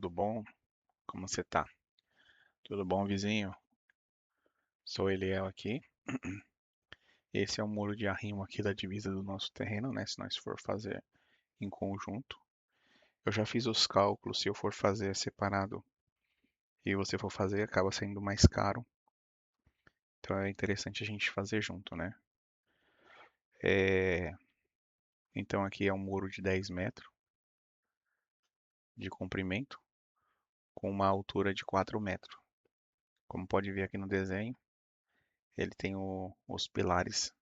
Tudo bom? Como você tá? Tudo bom, vizinho? Sou Eliel aqui. Esse é o muro de arrimo aqui da divisa do nosso terreno, né? Se nós for fazer em conjunto. Eu já fiz os cálculos, se eu for fazer separado e você for fazer, acaba sendo mais caro. Então é interessante a gente fazer junto, né? É, Então aqui é um muro de 10 metros de comprimento com uma altura de 4 metros. Como pode ver aqui no desenho, ele tem os pilares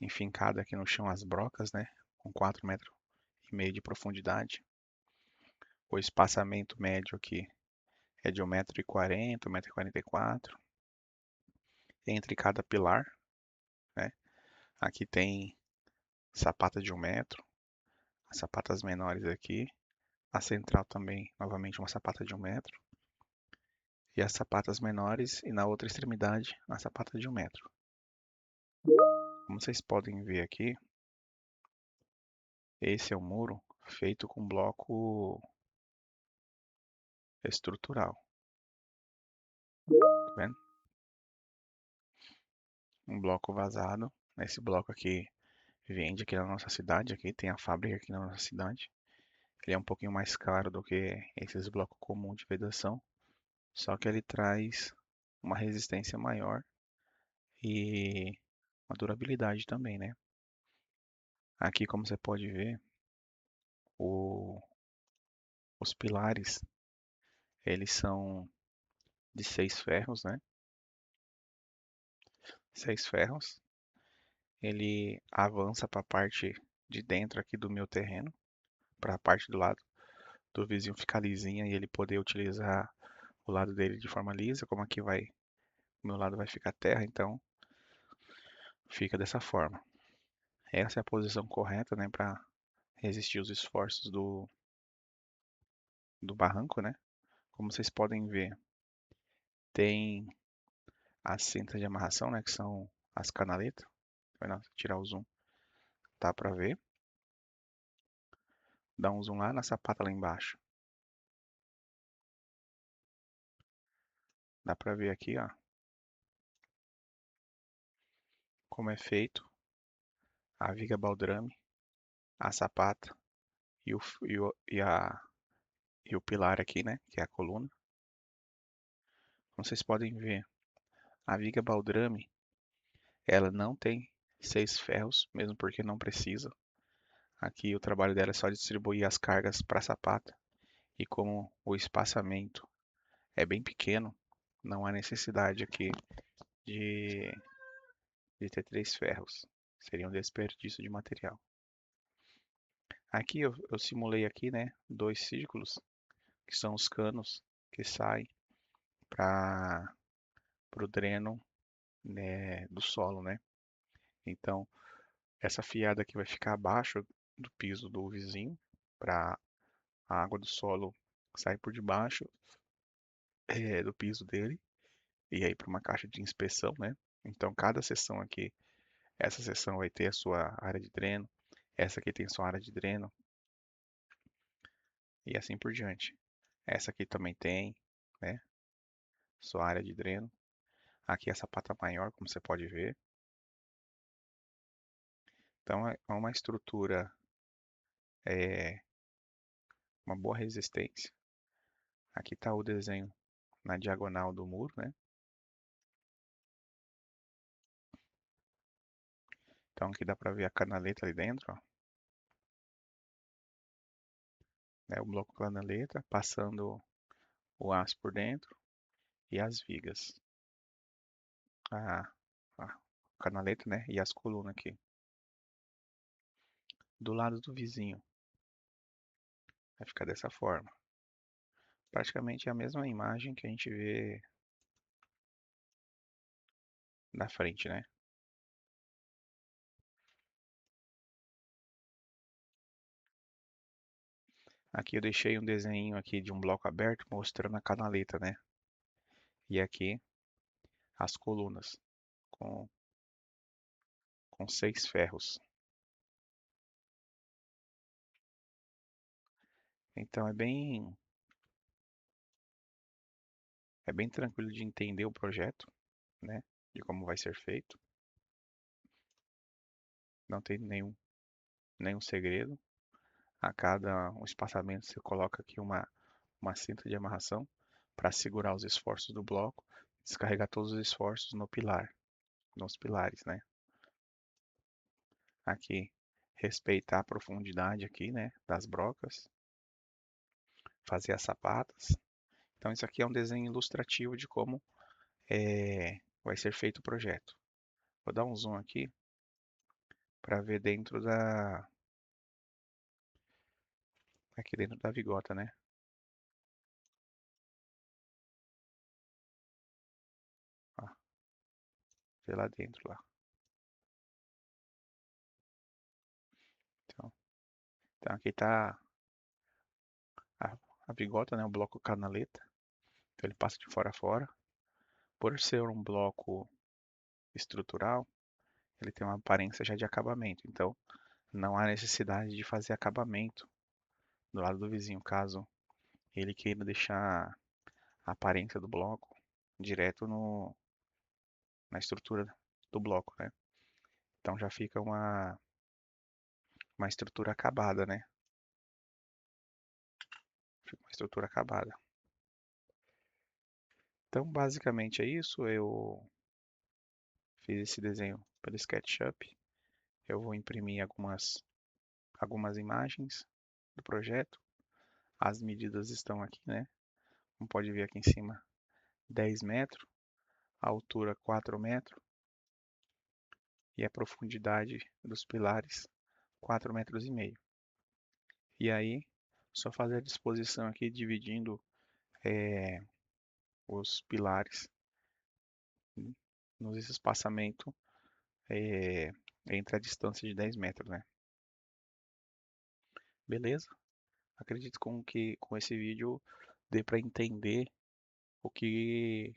enfincados aqui no chão, as brocas, né? Com 4,5 metros de profundidade. O espaçamento médio aqui é de 1,40 m, 1,44 m entre cada pilar, né? Aqui tem sapata de 1 metro, as sapatas menores aqui, a central também, novamente uma sapata de 1 metro, e as sapatas menores, e na outra extremidade, a sapata de 1 metro. Como vocês podem ver aqui, esse é um muro feito com bloco estrutural, tá vendo? Um bloco vazado. Esse bloco aqui vende aqui na nossa cidade, aqui tem a fábrica aqui na nossa cidade. Ele é um pouquinho mais caro do que esses blocos comuns de vedação, só que ele traz uma resistência maior e uma durabilidade também, né? Aqui, como você pode ver, o- os pilares, eles são de 6 ferros, né? 6 ferros. Ele avança para a parte de dentro aqui do meu terreno, para a parte do lado do vizinho ficar lisinha e ele poder utilizar o lado dele de forma lisa, como aqui vai, o meu lado vai ficar terra, então fica dessa forma. Essa é a posição correta, né, para resistir os esforços do barranco, né? Como vocês podem ver, tem as cintas de amarração, né, que são as canaletas. Vai lá, tirar o zoom, dá para ver. Dá um zoom lá na sapata lá embaixo. Dá para ver aqui, ó, como é feito a viga baldrame, a sapata e o pilar aqui, né, que é a coluna. Como vocês podem ver, a viga baldrame, ela não tem 6 ferros, mesmo porque não precisa. Aqui o trabalho dela é só distribuir as cargas para a sapata. E como o espaçamento é bem pequeno, não há necessidade aqui de, de ter 3 ferros. Seria um desperdício de material. Aqui eu simulei aqui, né, 2 círculos, que são os canos que saem para o dreno, né, do solo, né? Então, essa fiada aqui vai ficar abaixo do piso do vizinho, para a água do solo sair por debaixo do piso dele e aí para uma caixa de inspeção, né? Então, cada seção aqui, essa seção vai ter a sua área de dreno, essa aqui tem sua área de dreno e assim por diante. Essa aqui também tem, né? Sua área de dreno. Aqui é a sapata maior, como você pode ver. Então, é uma estrutura, é, uma boa resistência. Aqui está o desenho na diagonal do muro, né? Então, aqui dá para ver a canaleta ali dentro, ó, né? O bloco canaleta passando o aço por dentro e as vigas. A canaleta, né? E as colunas aqui. Do lado do vizinho. Vai ficar dessa forma. Praticamente é a mesma imagem que a gente vê na frente, né? Aqui eu deixei um desenho aqui de um bloco aberto mostrando a canaleta, né? E aqui as colunas com, com 6 ferros. Então é bem É bem tranquilo de entender o projeto, né? De como vai ser feito. Não tem nenhum segredo. A cada um espaçamento você coloca aqui uma cinta de amarração para segurar os esforços do bloco, descarregar todos os esforços no pilar, nos pilares, né? Aqui, respeitar a profundidade aqui, né, das brocas, fazer as sapatas. Então isso aqui é um desenho ilustrativo de como vai ser feito o projeto. Vou dar um zoom aqui para ver aqui dentro da vigota, né? Ó, ver lá dentro lá. Então, então aqui está a, a vigota, né? O bloco canaleta. Então ele passa de fora a fora. Por ser um bloco estrutural, ele tem uma aparência já de acabamento. Então não há necessidade de fazer acabamento do lado do vizinho, caso ele queira deixar a aparência do bloco direto na estrutura do bloco, né? Então já fica uma estrutura acabada, né? Fica uma estrutura acabada. Então basicamente é isso. Eu fiz esse desenho pelo SketchUp. Eu vou imprimir algumas imagens do projeto. As medidas estão aqui, né? Como pode ver aqui em cima, 10 metros, a altura 4 metros e a profundidade dos pilares 4 metros e meio. E aí, só fazer a disposição aqui dividindo eh, os pilares nos espaçamento eh, entre a distância de 10 metros, né? Beleza? Acredito que com esse vídeo dê para entender o que,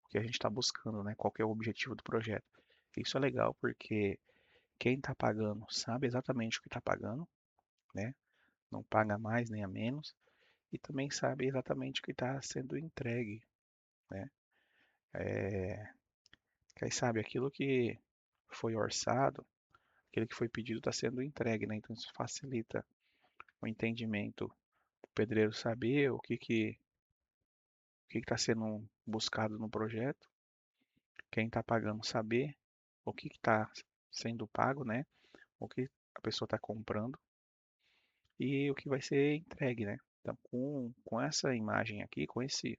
o que a gente está buscando, né? Qual que é o objetivo do projeto. Isso é legal porque quem está pagando sabe exatamente o que está pagando, né? Não paga mais nem a menos e também sabe exatamente o que está sendo entregue, né? É, que aí sabe aquilo que foi orçado, aquilo que foi pedido está sendo entregue, né? Então isso facilita o entendimento do pedreiro saber o que está sendo buscado no projeto, quem está pagando saber o que está sendo pago, né? O que a pessoa está comprando e o que vai ser entregue, né? Então, com essa imagem aqui, com esse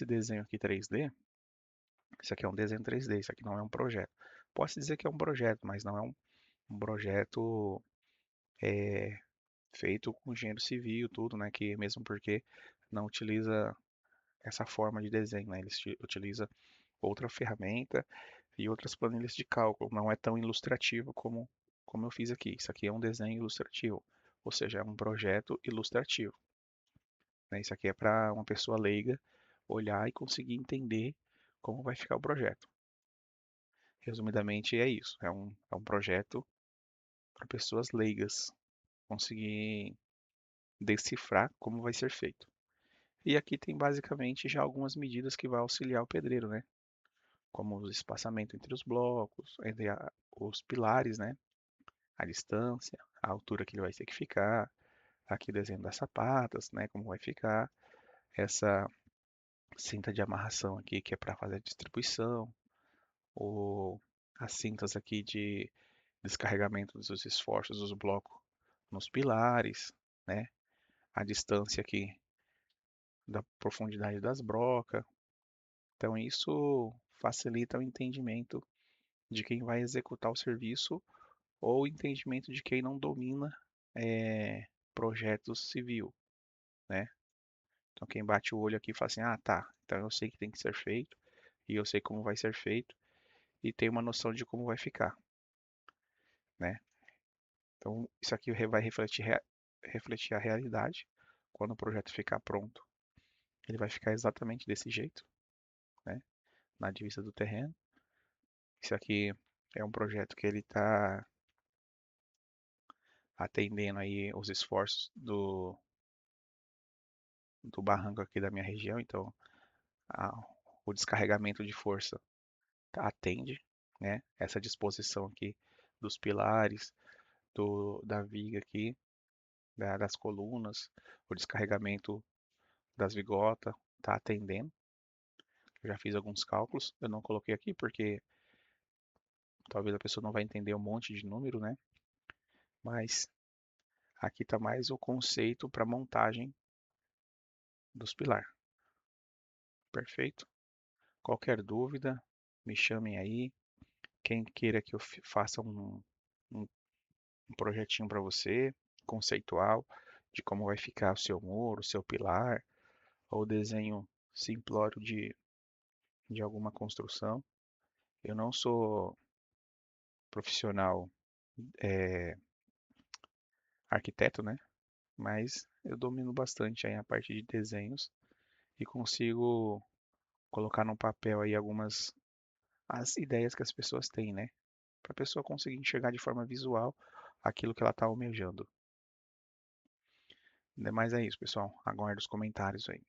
desenho aqui 3D, isso aqui é um desenho 3D, isso aqui não é um projeto. Posso dizer que é um projeto, mas não é um projeto é, feito com engenheiro civil, tudo, né? Que mesmo porque não utiliza essa forma de desenho, né? Ele utiliza outra ferramenta e outras planilhas de cálculo. Não é tão ilustrativo como eu fiz aqui. Isso aqui é um desenho ilustrativo, ou seja, é um projeto ilustrativo, né? Isso aqui é para uma pessoa leiga olhar e conseguir entender como vai ficar o projeto. Resumidamente é isso. É um projeto para pessoas leigas conseguir decifrar como vai ser feito. E aqui tem basicamente já algumas medidas que vai auxiliar o pedreiro, né? Como o espaçamento entre os blocos, entre os pilares, né? A distância, a altura que ele vai ter que ficar, aqui o desenho das sapatas, né? Como vai ficar, essa cinta de amarração aqui que é para fazer a distribuição, ou as cintas aqui de descarregamento dos esforços dos blocos nos pilares, né? A distância aqui da profundidade das brocas. Então isso facilita o entendimento de quem vai executar o serviço ou o entendimento de quem não domina projetos civil, né? Então quem bate o olho aqui fala assim, ah tá, então eu sei que tem que ser feito e eu sei como vai ser feito e tem uma noção de como vai ficar, né? Então isso aqui vai refletir a realidade. Quando o projeto ficar pronto, ele vai ficar exatamente desse jeito, né? Na divisa do terreno. Isso aqui é um projeto que ele está atendendo aí os esforços do barranco aqui da minha região. Então, a- o descarregamento de força atende, né? Essa disposição aqui dos pilares, da viga aqui, das colunas, o descarregamento das vigotas está atendendo. Eu já fiz alguns cálculos, eu não coloquei aqui porque talvez a pessoa não vai entender um monte de número, né? Mas aqui está mais o conceito para montagem dos pilares. Perfeito? Qualquer dúvida, me chamem aí. Quem queira que eu faça um um projetinho para você, conceitual, de como vai ficar o seu muro, o seu pilar, ou desenho simplório de alguma construção. Eu não sou profissional é, arquiteto, né? Mas eu domino bastante aí a parte de desenhos e consigo colocar no papel aí algumas as ideias que as pessoas têm, né? Para a pessoa conseguir enxergar de forma visual aquilo que ela está almejando. Demais é isso, pessoal. Aguardo os comentários aí.